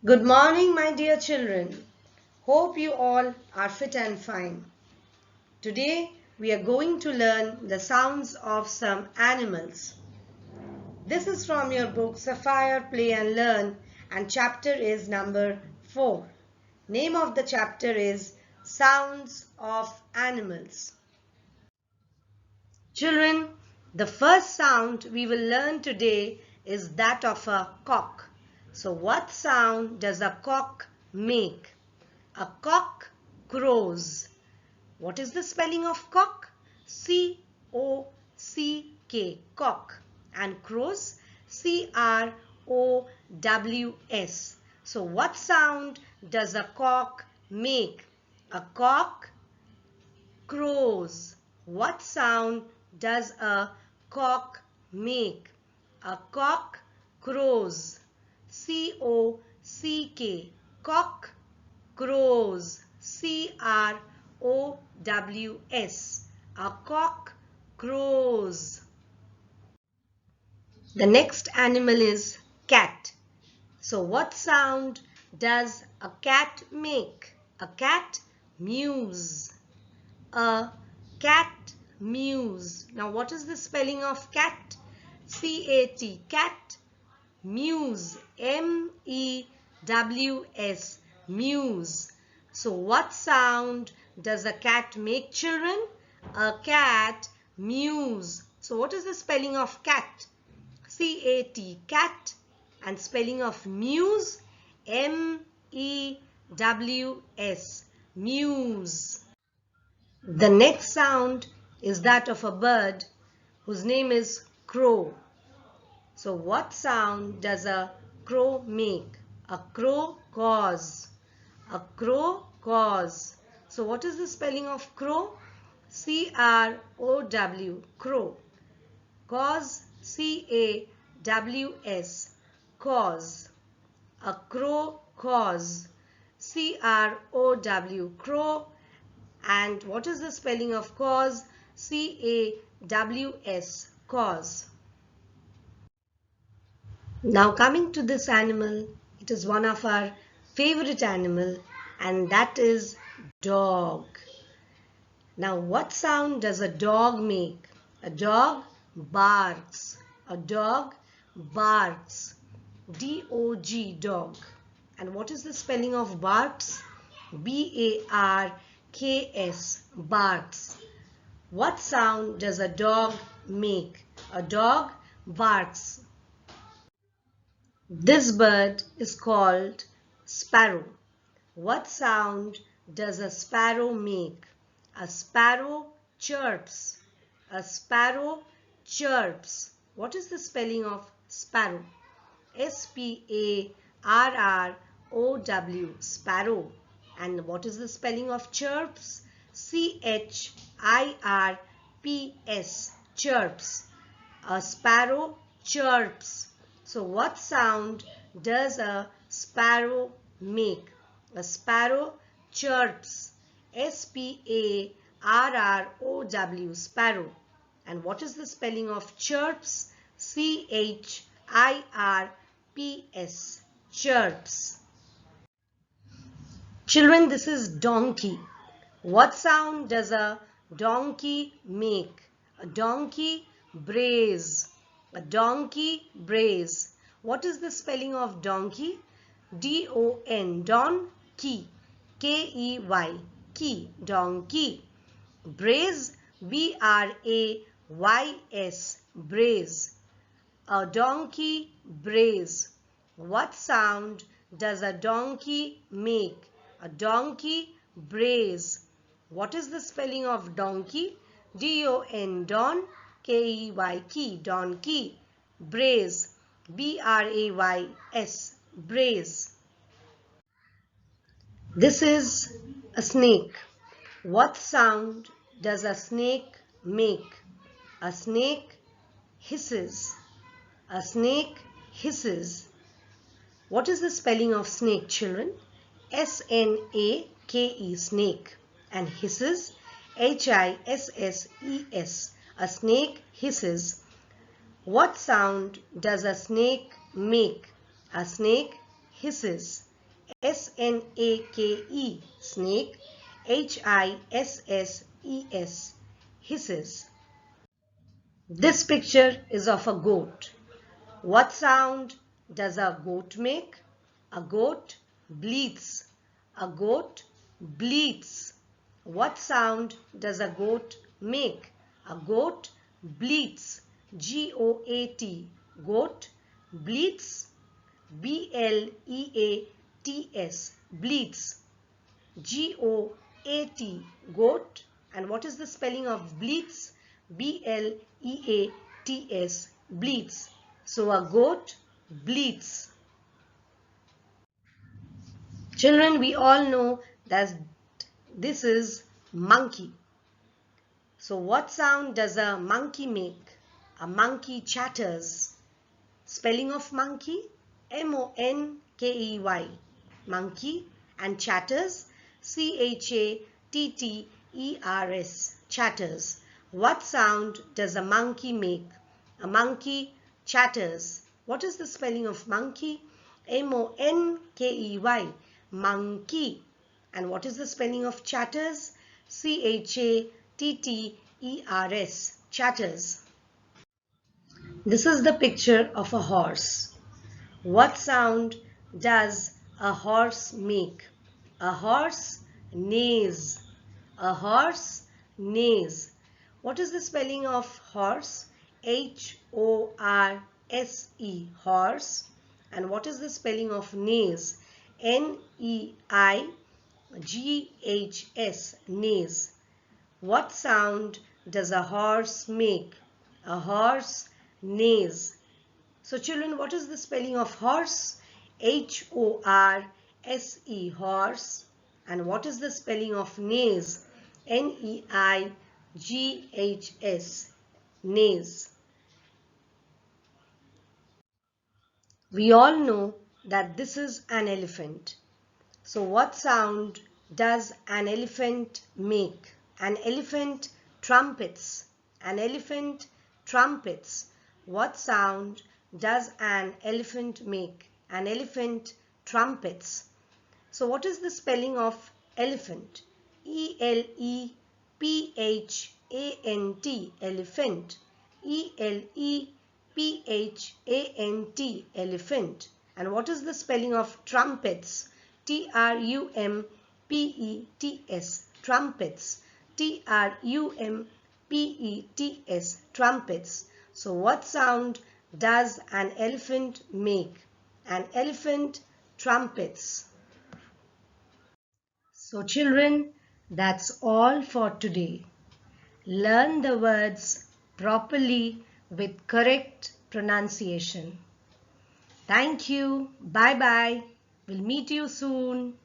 Good morning, my dear children. Hope you all are fit and fine. Today we are going to learn the sounds of some animals. This is from your book Sapphire Play and Learn, and chapter is number 4. Name of the chapter is Sounds of Animals. Children, the first sound we will learn today is that of a cock. So what sound does a cock make? A cock crows. What is the spelling of cock? C-O-C-K, cock. And crows? C-R-O-W-S. So what sound does a cock make? A cock crows. What sound does a cock make? A cock crows. C-O-C-K, cock crows. C-R-O-W-S. A cock crows. The next animal is cat. So what sound does a cat make? A cat mews. A cat mews. Now what is the spelling of cat? C-A-T, cat. Mews, M-E-W-S, mews. So what sound does a cat make, children? A cat mews. So what is the spelling of cat? C-A-T, cat. And spelling of mews? M-E-W-S, mews. The next sound is that of a bird whose name is crow. So what sound does a crow make? A crow caws. A crow caws. So what is the spelling of crow? C-R-O-W, crow. Caws, C-A-W-S, caws. A crow caws. C-R-O-W, crow. And what is the spelling of caws? C-A-W-S, caws. Now coming to this animal, it is one of our favorite animal, and that is dog. Now what sound does a dog make? A dog barks. A dog barks. D-O-G, dog. And what is the spelling of barks? B-A-R-K-S, barks. What sound does a dog make? A dog barks. This bird is called sparrow. What sound does a sparrow make? A sparrow chirps. A sparrow chirps. What is the spelling of sparrow? S-P-A-R-R-O-W, sparrow. And what is the spelling of chirps? C-H-I-R-P-S, chirps. A sparrow chirps. So what sound does a sparrow make? A sparrow chirps. S-P-A-R-R-O-W, sparrow. And what is the spelling of chirps? C-H-I-R-P-S, chirps. Children, this is donkey. What sound does a donkey make? A donkey brays. A donkey brays. What is the spelling of donkey? D-O-N, don, key, K-E-Y, key, donkey. Brays, B-R-A-Y-S, brays. A donkey brays. What sound does a donkey make? A donkey brays. What is the spelling of donkey? D-O-N, don, K-E-Y, key, donkey. Brays, B-R-A-Y-S, brays. This is a snake. What sound does a snake make? A snake hisses. A snake hisses. What is the spelling of snake, children? S-N-A-K-E, snake. And hisses, H-I-S-S-E-S. A snake hisses. What sound does a snake make? A snake hisses. S-N-A-K-E, snake. H-I-S-S-E-S, hisses. This picture is of a goat. What sound does a goat make? A goat bleats. A goat bleats. What sound does a goat make? A goat bleats. G-O-A-T. Goat bleats. B-L-E-A-T-S. Bleats. G-O-A-T. Goat. And what is the spelling of bleats? B-L-E-A-T-S. Bleats. So a goat bleats. Children, we all know that this is monkey. So what sound does a monkey make? A monkey chatters. Spelling of monkey? M-O-N-K-E-Y. Monkey. And chatters? C-H-A-T-T-E-R-S. Chatters. What sound does a monkey make? A monkey chatters. What is the spelling of monkey? M-O-N-K-E-Y. Monkey. And what is the spelling of chatters? C-H-A-T-T-E-R-S. Chatters. This is the picture of a horse. What sound does a horse make? A horse neighs. A horse neighs. What is the spelling of horse? H-O-R-S-E, horse. And what is the spelling of neighs? N-E-I-G-H-S, neighs. What sound does a horse make? A horse neighs. So children, what is the spelling of horse? H-O-R-S-E, horse. And what is the spelling of neighs? N-E-I-G-H-S, neighs. We all know that this is an elephant. So what sound does an elephant make? An elephant trumpets. An elephant trumpets. What sound does an elephant make? An elephant trumpets. So what is the spelling of elephant? E-L-E-P-H-A-N-T, elephant. E-L-E-P-H-A-N-T, elephant. And what is the spelling of trumpets? T-R-U-M-P-E-T-S, trumpets. T-R-U-M-P-E-T-S, trumpets. So what sound does an elephant make? An elephant trumpets. So children, that's all for today. Learn the words properly with correct pronunciation. Thank you. Bye-bye. We'll meet you soon.